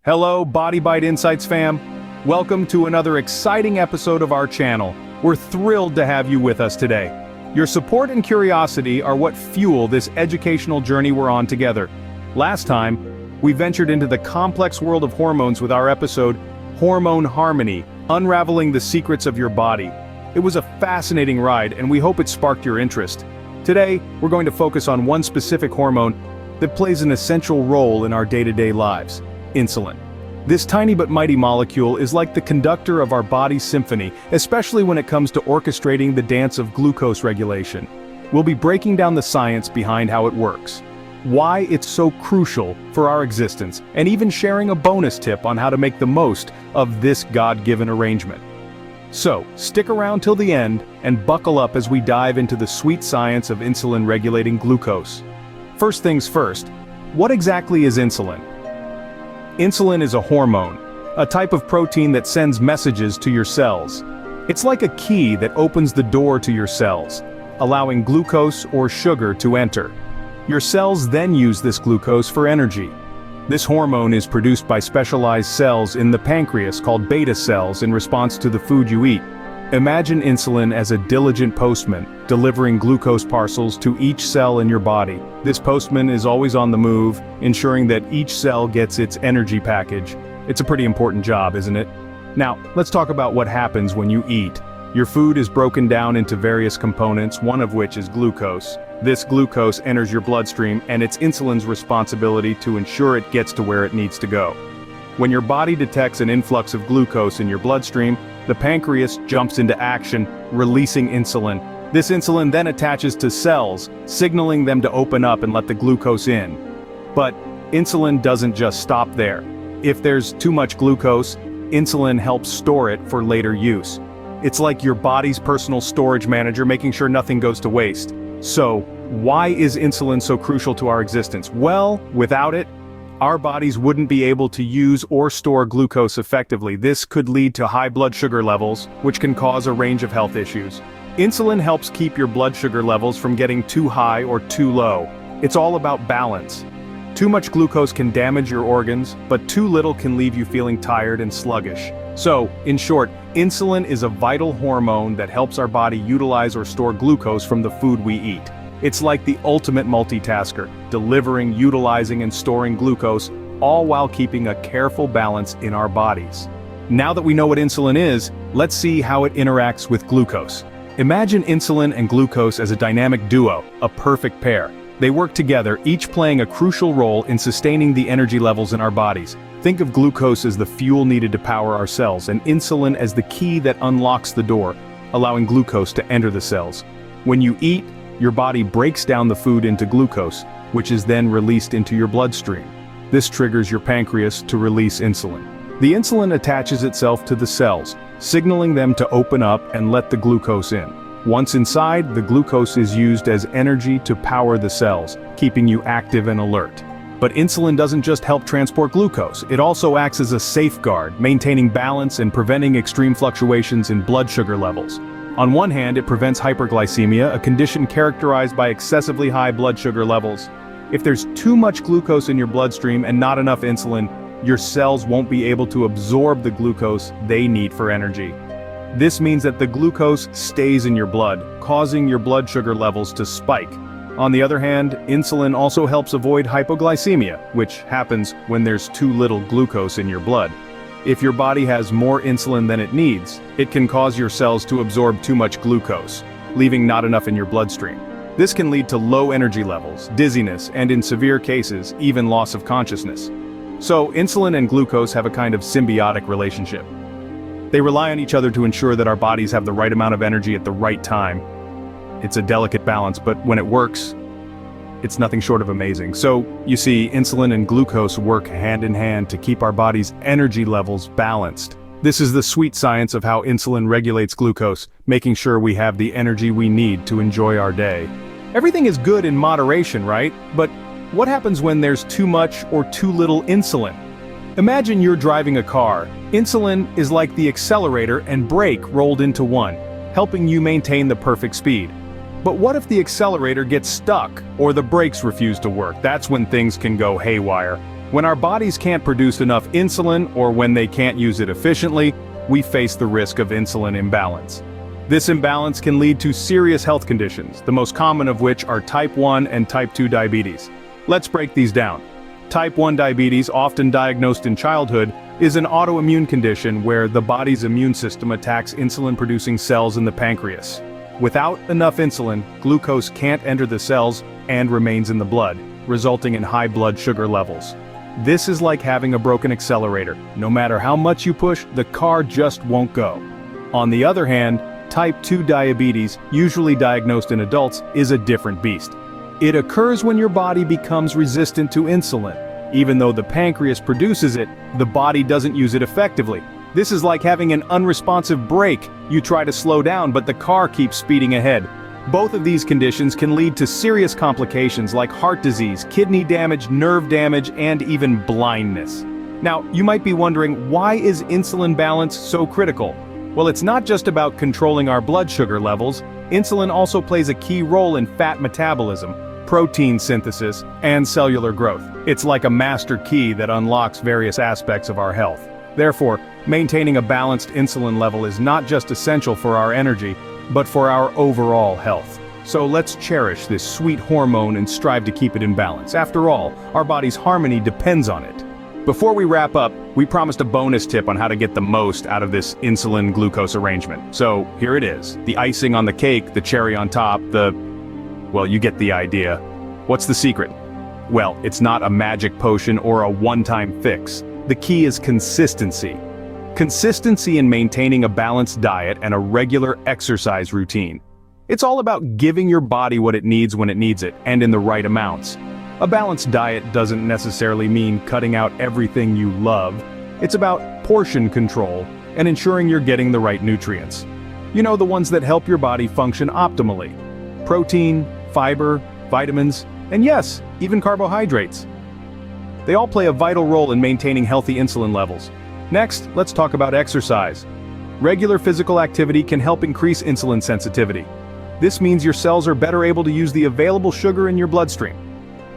Hello, Body Bite Insights fam. Welcome to another exciting episode of our channel. We're thrilled to have you with us today. Your support and curiosity are what fuel this educational journey we're on together. Last time, we ventured into the complex world of hormones with our episode, Hormone Harmony, Unraveling the Secrets of Your Body. It was a fascinating ride, and we hope it sparked your interest. Today, we're going to focus on one specific hormone that plays an essential role in our day-to-day lives: insulin. This tiny but mighty molecule is like the conductor of our body's symphony, especially when it comes to orchestrating the dance of glucose regulation. We'll be breaking down the science behind how it works, why it's so crucial for our existence, and even sharing a bonus tip on how to make the most of this God-given arrangement. So, stick around till the end and buckle up as we dive into the sweet science of insulin regulating glucose. First things first, what exactly is insulin? Insulin is a hormone, a type of protein that sends messages to your cells. It's like a key that opens the door to your cells, allowing glucose or sugar to enter. Your cells then use this glucose for energy. This hormone is produced by specialized cells in the pancreas called beta cells in response to the food you eat. Imagine insulin as a diligent postman, delivering glucose parcels to each cell in your body. This postman is always on the move, ensuring that each cell gets its energy package. It's a pretty important job, isn't it? Now, let's talk about what happens when you eat. Your food is broken down into various components, one of which is glucose. This glucose enters your bloodstream, and it's insulin's responsibility to ensure it gets to where it needs to go. When your body detects an influx of glucose in your bloodstream, the pancreas jumps into action, releasing insulin. This insulin then attaches to cells, signaling them to open up and let the glucose in. But insulin doesn't just stop there. If there's too much glucose, insulin helps store it for later use. It's like your body's personal storage manager, making sure nothing goes to waste. So, why is insulin so crucial to our existence? Well, without it, our bodies wouldn't be able to use or store glucose effectively. This could lead to high blood sugar levels, which can cause a range of health issues. Insulin helps keep your blood sugar levels from getting too high or too low. It's all about balance. Too much glucose can damage your organs, but too little can leave you feeling tired and sluggish. So, in short, insulin is a vital hormone that helps our body utilize or store glucose from the food we eat. It's like the ultimate multitasker, delivering, utilizing, and storing glucose, all while keeping a careful balance in our bodies. Now that we know what insulin is, let's see how it interacts with glucose. Imagine insulin and glucose as a dynamic duo, a perfect pair. They work together, each playing a crucial role in sustaining the energy levels in our bodies. Think of glucose as the fuel needed to power our cells, and insulin as the key that unlocks the door, allowing glucose to enter the cells. When you eat, your body breaks down the food into glucose, which is then released into your bloodstream. This triggers your pancreas to release insulin. The insulin attaches itself to the cells, signaling them to open up and let the glucose in. Once inside, the glucose is used as energy to power the cells, keeping you active and alert. But insulin doesn't just help transport glucose, it also acts as a safeguard, maintaining balance and preventing extreme fluctuations in blood sugar levels. On one hand, it prevents hyperglycemia, a condition characterized by excessively high blood sugar levels. If there's too much glucose in your bloodstream and not enough insulin, your cells won't be able to absorb the glucose they need for energy. This means that the glucose stays in your blood, causing your blood sugar levels to spike. On the other hand, insulin also helps avoid hypoglycemia, which happens when there's too little glucose in your blood. If your body has more insulin than it needs, it can cause your cells to absorb too much glucose, leaving not enough in your bloodstream. This can lead to low energy levels, dizziness, and in severe cases, even loss of consciousness. So, insulin and glucose have a kind of symbiotic relationship. They rely on each other to ensure that our bodies have the right amount of energy at the right time. It's a delicate balance, but when it works, it's nothing short of amazing. So, you see, insulin and glucose work hand in hand to keep our body's energy levels balanced. This is the sweet science of how insulin regulates glucose, making sure we have the energy we need to enjoy our day. Everything is good in moderation, right? But what happens when there's too much or too little insulin? Imagine you're driving a car. Insulin is like the accelerator and brake rolled into one, helping you maintain the perfect speed. But what if the accelerator gets stuck or the brakes refuse to work? That's when things can go haywire. When our bodies can't produce enough insulin or when they can't use it efficiently, we face the risk of insulin imbalance. This imbalance can lead to serious health conditions, the most common of which are type 1 and type 2 diabetes. Let's break these down. Type 1 diabetes, often diagnosed in childhood, is an autoimmune condition where the body's immune system attacks insulin-producing cells in the pancreas. Without enough insulin, glucose can't enter the cells and remains in the blood, resulting in high blood sugar levels. This is like having a broken accelerator. No matter how much you push, the car just won't go. On the other hand, type 2 diabetes, usually diagnosed in adults, is a different beast. It occurs when your body becomes resistant to insulin. Even though the pancreas produces it, the body doesn't use it effectively. This is like having an unresponsive brake. You try to slow down, but the car keeps speeding ahead. Both of these conditions can lead to serious complications like heart disease, kidney damage, nerve damage, and even blindness. Now, you might be wondering, why is insulin balance so critical? Well, it's not just about controlling our blood sugar levels. Insulin also plays a key role in fat metabolism, protein synthesis, and cellular growth. It's like a master key that unlocks various aspects of our health. Therefore, maintaining a balanced insulin level is not just essential for our energy, but for our overall health. So let's cherish this sweet hormone and strive to keep it in balance. After all, our body's harmony depends on it. Before we wrap up, we promised a bonus tip on how to get the most out of this insulin-glucose arrangement. So here it is, the icing on the cake, the cherry on top, well, you get the idea. What's the secret? Well, it's not a magic potion or a one-time fix. The key is consistency. Consistency in maintaining a balanced diet and a regular exercise routine. It's all about giving your body what it needs when it needs it, and in the right amounts. A balanced diet doesn't necessarily mean cutting out everything you love. It's about portion control and ensuring you're getting the right nutrients. You know, the ones that help your body function optimally. Protein, fiber, vitamins, and yes, even carbohydrates. They all play a vital role in maintaining healthy insulin levels. Next, let's talk about exercise. Regular physical activity can help increase insulin sensitivity. This means your cells are better able to use the available sugar in your bloodstream.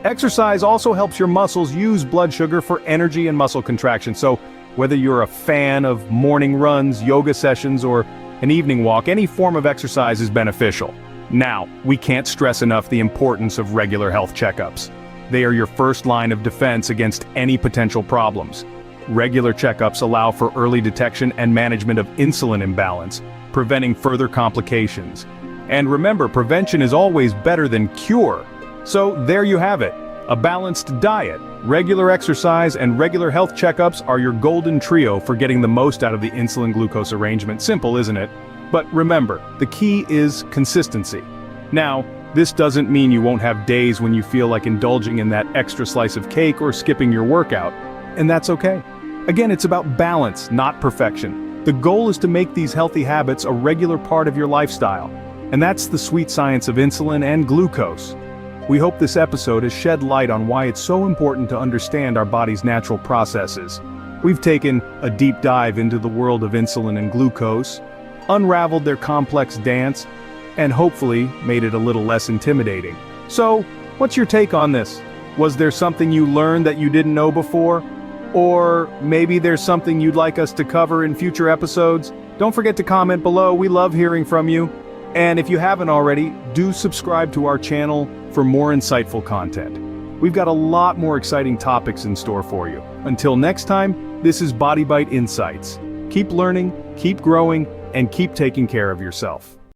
Exercise also helps your muscles use blood sugar for energy and muscle contraction, so whether you're a fan of morning runs, yoga sessions, or an evening walk, any form of exercise is beneficial. Now, we can't stress enough the importance of regular health checkups. They are your first line of defense against any potential problems. Regular checkups allow for early detection and management of insulin imbalance, preventing further complications. And remember, prevention is always better than cure. So there you have it. A balanced diet, regular exercise, and regular health checkups are your golden trio for getting the most out of the insulin-glucose arrangement. Simple, isn't it? But remember, the key is consistency. Now, this doesn't mean you won't have days when you feel like indulging in that extra slice of cake or skipping your workout. And that's okay. Again, it's about balance, not perfection. The goal is to make these healthy habits a regular part of your lifestyle. And that's the sweet science of insulin and glucose. We hope this episode has shed light on why it's so important to understand our body's natural processes. We've taken a deep dive into the world of insulin and glucose, unraveled their complex dance, and hopefully made it a little less intimidating. So, what's your take on this? Was there something you learned that you didn't know before? Or maybe there's something you'd like us to cover in future episodes? Don't forget to comment below, we love hearing from you. And if you haven't already, do subscribe to our channel for more insightful content. We've got a lot more exciting topics in store for you. Until next time, this is Body Bite Insights. Keep learning, keep growing, and keep taking care of yourself.